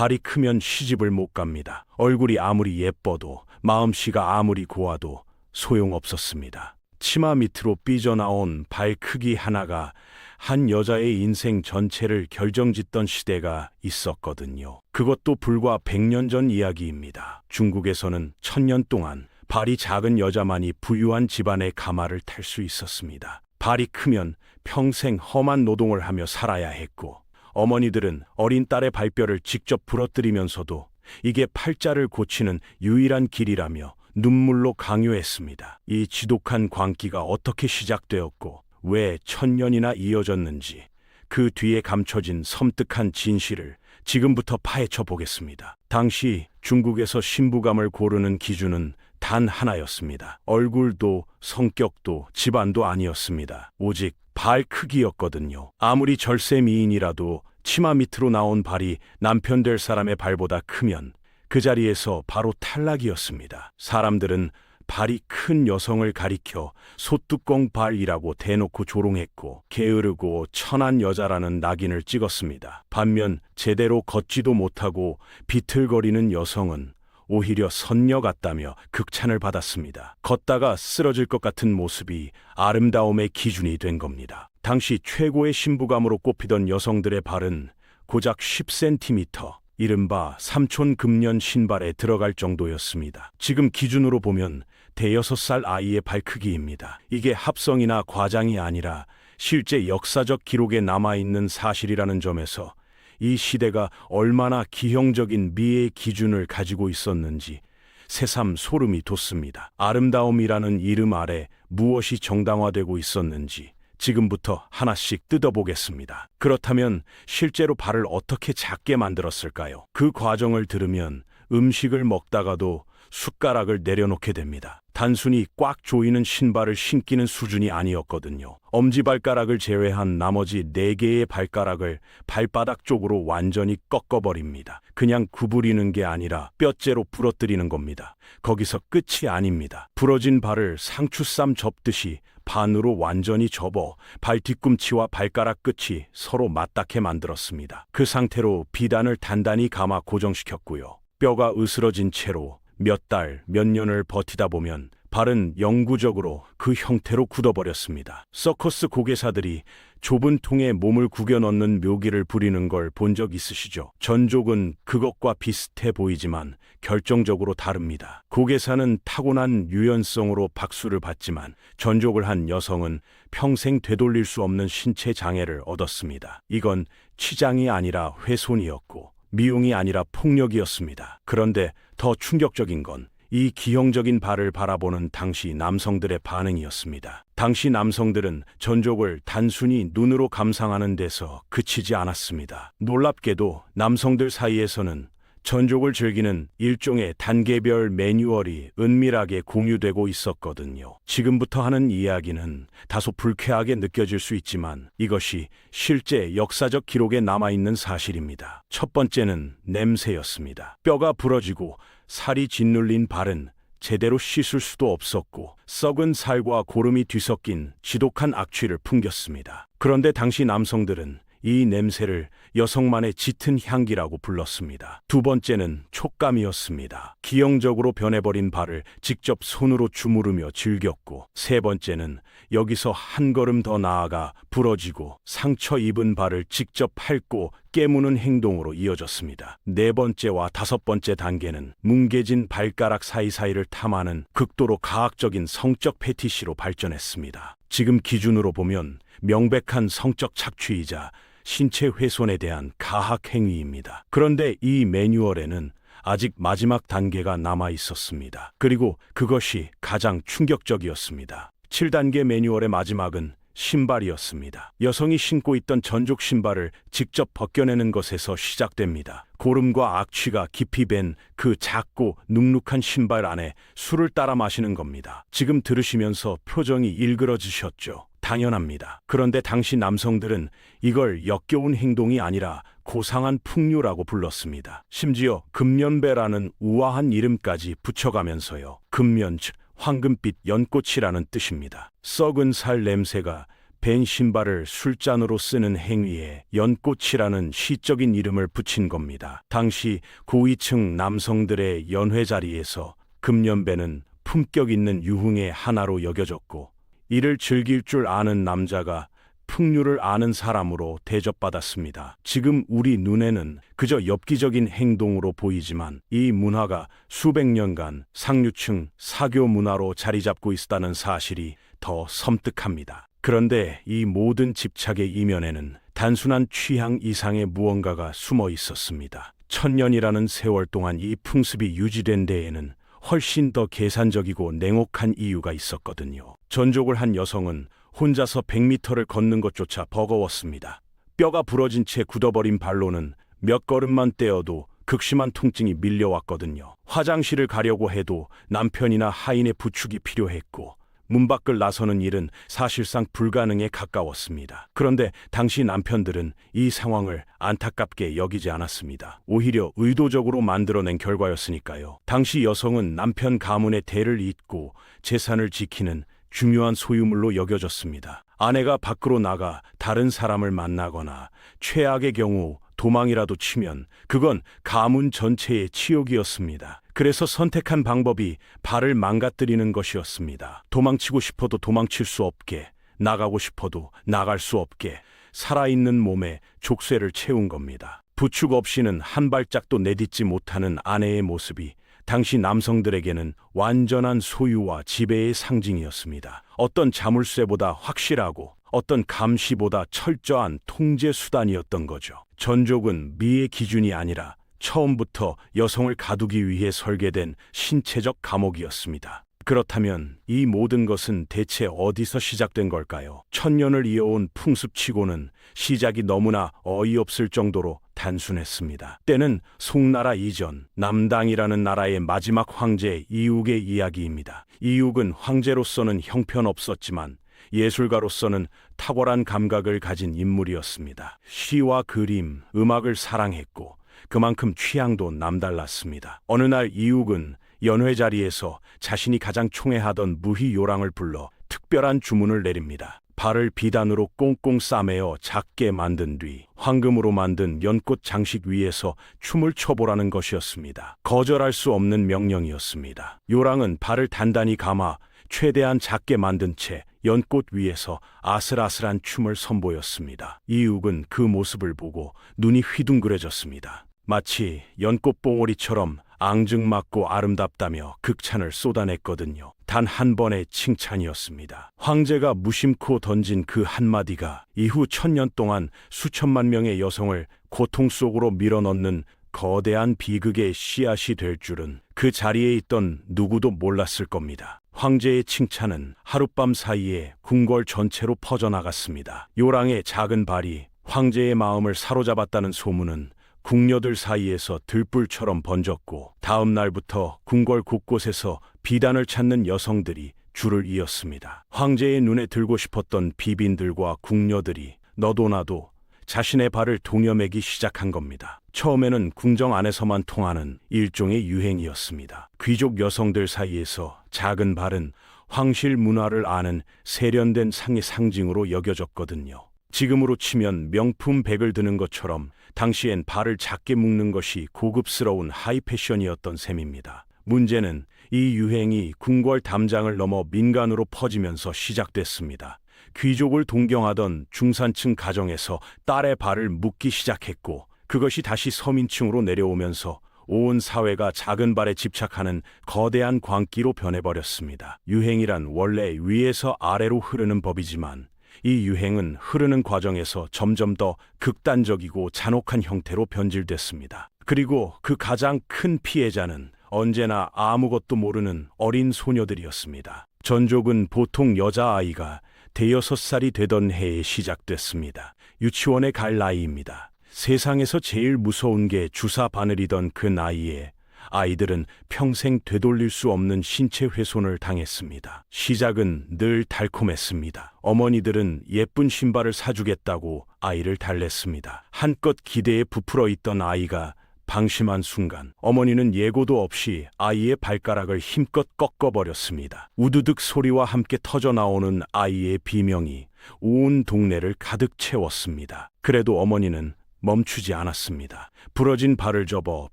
발이 크면 시집을 못 갑니다. 얼굴이 아무리 예뻐도 마음씨가 아무리 고와도 소용없었습니다. 치마 밑으로 삐져나온 발 크기 하나가 한 여자의 인생 전체를 결정짓던 시대가 있었거든요. 그것도 불과 100년 전 이야기입니다. 중국에서는 1000년 동안 발이 작은 여자만이 부유한 집안의 가마를 탈 수 있었습니다. 발이 크면 평생 험한 노동을 하며 살아야 했고, 어머니들은 어린 딸의 발뼈를 직접 부러뜨리면서도 이게 팔자를 고치는 유일한 길이라며 눈물로 강요했습니다. 이 지독한 광기가 어떻게 시작되었고 왜 1000년이나 이어졌는지, 그 뒤에 감춰진 섬뜩한 진실을 지금부터 파헤쳐 보겠습니다. 당시 중국에서 신부감을 고르는 기준은 단 하나였습니다. 얼굴도 성격도 집안도 아니었습니다. 오직 발 크기였거든요. 아무리 절세 미인이라도 치마 밑으로 나온 발이 남편 될 사람의 발보다 크면 그 자리에서 바로 탈락이었습니다. 사람들은 발이 큰 여성을 가리켜 소뚜껑 발이라고 대놓고 조롱했고, 게으르고 천한 여자라는 낙인을 찍었습니다. 반면 제대로 걷지도 못하고 비틀거리는 여성은 오히려 선녀 같다며 극찬을 받았습니다. 걷다가 쓰러질 것 같은 모습이 아름다움의 기준이 된 겁니다. 당시 최고의 신부감으로 꼽히던 여성들의 발은 고작 10cm, 이른바 삼촌금년 신발에 들어갈 정도였습니다. 지금 기준으로 보면 대여섯 살 아이의 발 크기입니다. 이게 합성이나 과장이 아니라 실제 역사적 기록에 남아있는 사실이라는 점에서 이 시대가 얼마나 기형적인 미의 기준을 가지고 있었는지 새삼 소름이 돋습니다. 아름다움이라는 이름 아래 무엇이 정당화되고 있었는지 지금부터 하나씩 뜯어보겠습니다. 그렇다면 실제로 발을 어떻게 작게 만들었을까요? 그 과정을 들으면 음식을 먹다가도 숟가락을 내려놓게 됩니다. 단순히 꽉 조이는 신발을 신기는 수준이 아니었거든요. 엄지발가락을 제외한 나머지 4개의 발가락을 발바닥 쪽으로 완전히 꺾어버립니다. 그냥 구부리는 게 아니라 뼈째로 부러뜨리는 겁니다. 거기서 끝이 아닙니다. 부러진 발을 상추쌈 접듯이 반으로 완전히 접어 발 뒤꿈치와 발가락 끝이 서로 맞닿게 만들었습니다. 그 상태로 비단을 단단히 감아 고정시켰고요. 뼈가 으스러진 채로 몇 달, 몇 년을 버티다 보면 발은 영구적으로 그 형태로 굳어버렸습니다. 서커스 고개사들이 좁은 통에 몸을 구겨 넣는 묘기를 부리는 걸 본 적 있으시죠? 전족은 그것과 비슷해 보이지만 결정적으로 다릅니다. 고개사는 타고난 유연성으로 박수를 받지만 전족을 한 여성은 평생 되돌릴 수 없는 신체 장애를 얻었습니다. 이건 치장이 아니라 훼손이었고 미용이 아니라 폭력이었습니다. 그런데 더 충격적인 건 이 기형적인 발을 바라보는 당시 남성들의 반응이었습니다. 당시 남성들은 전족을 단순히 눈으로 감상하는 데서 그치지 않았습니다. 놀랍게도 남성들 사이에서는 전족을 즐기는 일종의 단계별 매뉴얼이 은밀하게 공유되고 있었거든요. 지금부터 하는 이야기는 다소 불쾌하게 느껴질 수 있지만 이것이 실제 역사적 기록에 남아있는 사실입니다. 첫 번째는 냄새였습니다. 뼈가 부러지고 살이 짓눌린 발은 제대로 씻을 수도 없었고 썩은 살과 고름이 뒤섞인 지독한 악취를 풍겼습니다. 그런데 당시 남성들은 이 냄새를 여성만의 짙은 향기라고 불렀습니다. 두 번째는 촉감이었습니다. 기형적으로 변해버린 발을 직접 손으로 주무르며 즐겼고, 세 번째는 여기서 한 걸음 더 나아가 부러지고 상처 입은 발을 직접 핥고 깨무는 행동으로 이어졌습니다. 네 번째와 다섯 번째 단계는 뭉개진 발가락 사이사이를 탐하는 극도로 가학적인 성적 패티시로 발전했습니다. 지금 기준으로 보면 명백한 성적 착취이자 신체 훼손에 대한 가학 행위입니다. 그런데 이 매뉴얼에는 아직 마지막 단계가 남아 있었습니다. 그리고 그것이 가장 충격적이었습니다. 7단계 매뉴얼의 마지막은 신발이었습니다. 여성이 신고 있던 전족 신발을 직접 벗겨내는 것에서 시작됩니다. 고름과 악취가 깊이 밴 그 작고 눅눅한 신발 안에 술을 따라 마시는 겁니다. 지금 들으시면서 표정이 일그러지셨죠? 당연합니다. 그런데 당시 남성들은 이걸 역겨운 행동이 아니라 고상한 풍류라고 불렀습니다. 심지어 금년배라는 우아한 이름까지 붙여가면서요. 금년 즉 황금빛 연꽃이라는 뜻입니다. 썩은 살 냄새가 벤 신발을 술잔으로 쓰는 행위에 연꽃이라는 시적인 이름을 붙인 겁니다. 당시 고위층 남성들의 연회 자리에서 금연배는 품격 있는 유흥의 하나로 여겨졌고, 이를 즐길 줄 아는 남자가 풍류를 아는 사람으로 대접받았습니다. 지금 우리 눈에는 그저 엽기적인 행동으로 보이지만 이 문화가 수백 년간 상류층 사교 문화로 자리 잡고 있다는 사실이 더 섬뜩합니다. 그런데 이 모든 집착의 이면에는 단순한 취향 이상의 무언가가 숨어 있었습니다. 천년이라는 세월 동안 이 풍습이 유지된 데에는 훨씬 더 계산적이고 냉혹한 이유가 있었거든요. 전족을 한 여성은 혼자서 100m를 걷는 것조차 버거웠습니다. 뼈가 부러진 채 굳어버린 발로는 몇 걸음만 떼어도 극심한 통증이 밀려왔거든요. 화장실을 가려고 해도 남편이나 하인의 부축이 필요했고, 문 밖을 나서는 일은 사실상 불가능에 가까웠습니다. 그런데 당시 남편들은 이 상황을 안타깝게 여기지 않았습니다. 오히려 의도적으로 만들어낸 결과였으니까요. 당시 여성은 남편 가문의 대를 잇고 재산을 지키는 중요한 소유물로 여겨졌습니다. 아내가 밖으로 나가 다른 사람을 만나거나 최악의 경우 도망이라도 치면 그건 가문 전체의 치욕이었습니다. 그래서 선택한 방법이 발을 망가뜨리는 것이었습니다. 도망치고 싶어도 도망칠 수 없게, 나가고 싶어도 나갈 수 없게 살아있는 몸에 족쇄를 채운 겁니다. 부축 없이는 한 발짝도 내딛지 못하는 아내의 모습이 당시 남성들에게는 완전한 소유와 지배의 상징이었습니다. 어떤 자물쇠보다 확실하고 어떤 감시보다 철저한 통제 수단이었던 거죠. 전족은 미의 기준이 아니라 처음부터 여성을 가두기 위해 설계된 신체적 감옥이었습니다. 그렇다면 이 모든 것은 대체 어디서 시작된 걸까요? 천년을 이어온 풍습치고는 시작이 너무나 어이없을 정도로 단순했습니다. 때는 송나라 이전 남당이라는 나라의 마지막 황제 이욱의 이야기입니다. 이욱은 황제로서는 형편없었지만 예술가로서는 탁월한 감각을 가진 인물이었습니다. 시와 그림, 음악을 사랑했고 그만큼 취향도 남달랐습니다. 어느 날 이욱은 연회 자리에서 자신이 가장 총애하던 무희요랑을 불러 특별한 주문을 내립니다. 발을 비단으로 꽁꽁 싸매어 작게 만든 뒤 황금으로 만든 연꽃 장식 위에서 춤을 춰보라는 것이었습니다. 거절할 수 없는 명령이었습니다. 요랑은 발을 단단히 감아 최대한 작게 만든 채 연꽃 위에서 아슬아슬한 춤을 선보였습니다. 이욱은 그 모습을 보고 눈이 휘둥그레졌습니다. 마치 연꽃 봉오리처럼 앙증맞고 아름답다며 극찬을 쏟아냈거든요. 단 한 번의 칭찬이었습니다. 황제가 무심코 던진 그 한마디가 이후 1000년 동안 수천만 명의 여성을 고통 속으로 밀어넣는 거대한 비극의 씨앗이 될 줄은 그 자리에 있던 누구도 몰랐을 겁니다. 황제의 칭찬은 하룻밤 사이에 궁궐 전체로 퍼져나갔습니다. 요랑의 작은 발이 황제의 마음을 사로잡았다는 소문은 궁녀들 사이에서 들불처럼 번졌고, 다음 날부터 궁궐 곳곳에서 비단을 찾는 여성들이 줄을 이었습니다. 황제의 눈에 들고 싶었던 비빈들과 궁녀들이 너도 나도 자신의 발을 동여매기 시작한 겁니다. 처음에는 궁정 안에서만 통하는 일종의 유행이었습니다. 귀족 여성들 사이에서 작은 발은 황실 문화를 아는 세련된 상의 상징으로 여겨졌거든요. 지금으로 치면 명품 백을 드는 것처럼 당시엔 발을 작게 묶는 것이 고급스러운 하이패션이었던 셈입니다. 문제는 이 유행이 궁궐 담장을 넘어 민간으로 퍼지면서 시작됐습니다. 귀족을 동경하던 중산층 가정에서 딸의 발을 묶기 시작했고, 그것이 다시 서민층으로 내려오면서 온 사회가 작은 발에 집착하는 거대한 광기로 변해버렸습니다. 유행이란 원래 위에서 아래로 흐르는 법이지만 이 유행은 흐르는 과정에서 점점 더 극단적이고 잔혹한 형태로 변질됐습니다. 그리고 그 가장 큰 피해자는 언제나 아무것도 모르는 어린 소녀들이었습니다. 전족은 보통 여자아이가 대여섯 살이 되던 해에 시작됐습니다. 유치원에 갈 나이입니다. 세상에서 제일 무서운 게 주사 바늘이던 그 나이에 아이들은 평생 되돌릴 수 없는 신체 훼손을 당했습니다. 시작은 늘 달콤했습니다. 어머니들은 예쁜 신발을 사주겠다고 아이를 달랬습니다. 한껏 기대에 부풀어 있던 아이가 방심한 순간 어머니는 예고도 없이 아이의 발가락을 힘껏 꺾어버렸습니다. 우두둑 소리와 함께 터져나오는 아이의 비명이 온 동네를 가득 채웠습니다. 그래도 어머니는 멈추지 않았습니다. 부러진 발을 접어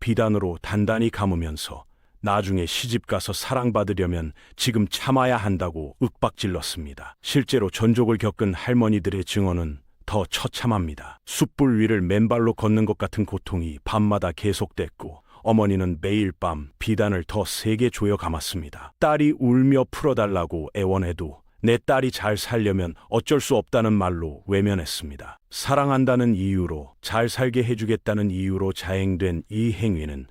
비단으로 단단히 감으면서 나중에 시집가서 사랑받으려면 지금 참아야 한다고 윽박질렀습니다. 실제로 전족을 겪은 할머니들의 증언은 더 처참합니다. 숯불 위를 맨발로 걷는 것 같은 고통이 밤마다 계속됐고 어머니는 매일 밤 비단을 더 세게 조여 감았습니다. 딸이 울며 풀어달라고 애원해도 내 딸이 잘 살려면 어쩔 수 없다는 말로 외면했습니다. 사랑한다는 이유로, 잘 살게 해주겠다는 이유로 자행된 이 행위는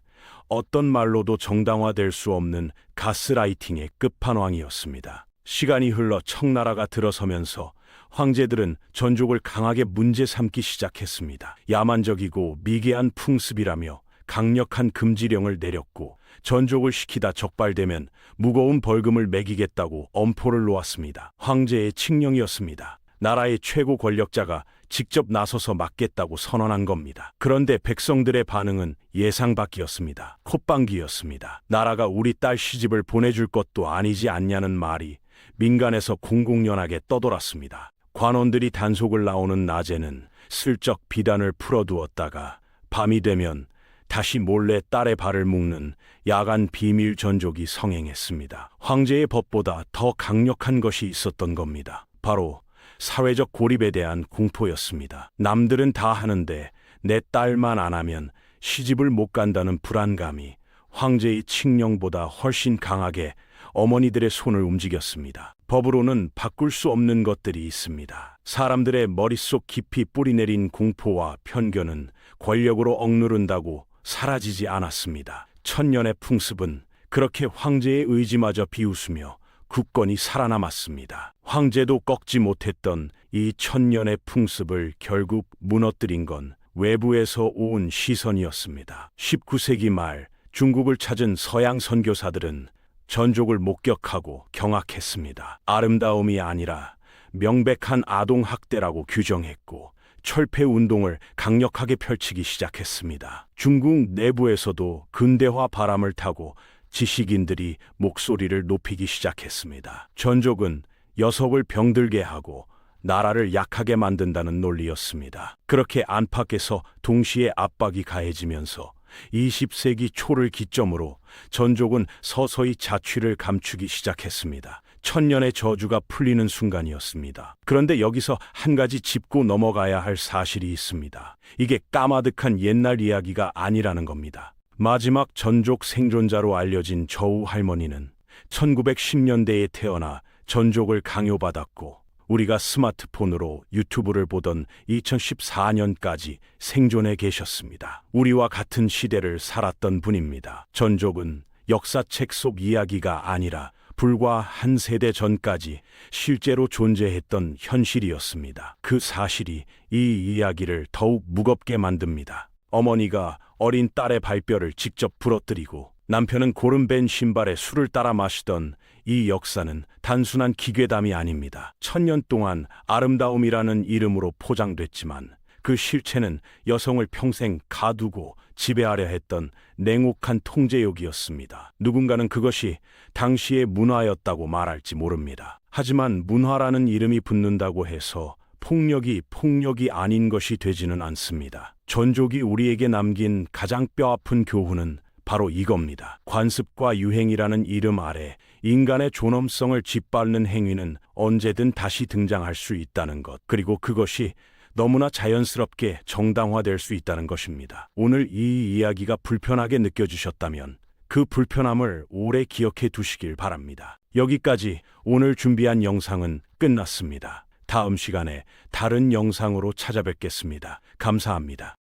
어떤 말로도 정당화될 수 없는 가스라이팅의 끝판왕이었습니다. 시간이 흘러 청나라가 들어서면서 황제들은 전족을 강하게 문제 삼기 시작했습니다. 야만적이고 미개한 풍습이라며 강력한 금지령을 내렸고 전족을 시키다 적발되면 무거운 벌금을 매기겠다고 엄포를 놓았습니다. 황제의 칙령이었습니다. 나라의 최고 권력자가 직접 나서서 막겠다고 선언한 겁니다. 그런데 백성들의 반응은 예상 밖이었습니다. 콧방귀였습니다. 나라가 우리 딸 시집을 보내줄 것도 아니지 않냐는 말이 민간에서 공공연하게 떠돌았습니다. 관원들이 단속을 나오는 낮에는 슬쩍 비단을 풀어두었다가 밤이 되면 다시 몰래 딸의 발을 묶는 야간 비밀 전족이 성행했습니다. 황제의 법보다 더 강력한 것이 있었던 겁니다. 바로 사회적 고립에 대한 공포였습니다. 남들은 다 하는데 내 딸만 안 하면 시집을 못 간다는 불안감이 황제의 칙령보다 훨씬 강하게 어머니들의 손을 움직였습니다. 법으로는 바꿀 수 없는 것들이 있습니다. 사람들의 머릿속 깊이 뿌리내린 공포와 편견은 권력으로 억누른다고 사라지지 않았습니다. 천년의 풍습은 그렇게 황제의 의지마저 비웃으며 굳건히 살아남았습니다. 황제도 꺾지 못했던 이 천년의 풍습을 결국 무너뜨린 건 외부에서 온 시선이었습니다. 19세기 말 중국을 찾은 서양 선교사들은 전족을 목격하고 경악했습니다. 아름다움이 아니라 명백한 아동학대라고 규정했고 철폐운동을 강력하게 펼치기 시작했습니다. 중국 내부에서도 근대화 바람을 타고 지식인들이 목소리를 높이기 시작했습니다. 전족은 녀석을 병들게 하고 나라를 약하게 만든다는 논리였습니다. 그렇게 안팎에서 동시에 압박이 가해지면서 20세기 초를 기점으로 전족은 서서히 자취를 감추기 시작했습니다. 천년의 저주가 풀리는 순간이었습니다. 그런데 여기서 한 가지 짚고 넘어가야 할 사실이 있습니다. 이게 까마득한 옛날 이야기가 아니라는 겁니다. 마지막 전족 생존자로 알려진 저우 할머니는 1910년대에 태어나 전족을 강요받았고 우리가 스마트폰으로 유튜브를 보던 2014년까지 생존해 계셨습니다. 우리와 같은 시대를 살았던 분입니다. 전족은 역사책 속 이야기가 아니라 불과 한 세대 전까지 실제로 존재했던 현실이었습니다. 그 사실이 이 이야기를 더욱 무겁게 만듭니다. 어머니가 어린 딸의 발뼈를 직접 부러뜨리고 남편은 고름밴 신발에 술을 따라 마시던 이 역사는 단순한 기괴담이 아닙니다. 천년 동안 아름다움이라는 이름으로 포장됐지만 그 실체는 여성을 평생 가두고 지배하려 했던 냉혹한 통제욕이었습니다. 누군가는 그것이 당시의 문화였다고 말할지 모릅니다. 하지만 문화라는 이름이 붙는다고 해서 폭력이 아닌 것이 되지는 않습니다. 전족이 우리에게 남긴 가장 뼈아픈 교훈은 바로 이겁니다. 관습과 유행이라는 이름 아래 인간의 존엄성을 짓밟는 행위는 언제든 다시 등장할 수 있다는 것, 그리고 그것이 너무나 자연스럽게 정당화될 수 있다는 것입니다. 오늘 이 이야기가 불편하게 느껴지셨다면 그 불편함을 오래 기억해 두시길 바랍니다. 여기까지 오늘 준비한 영상은 끝났습니다. 다음 시간에 다른 영상으로 찾아뵙겠습니다. 감사합니다.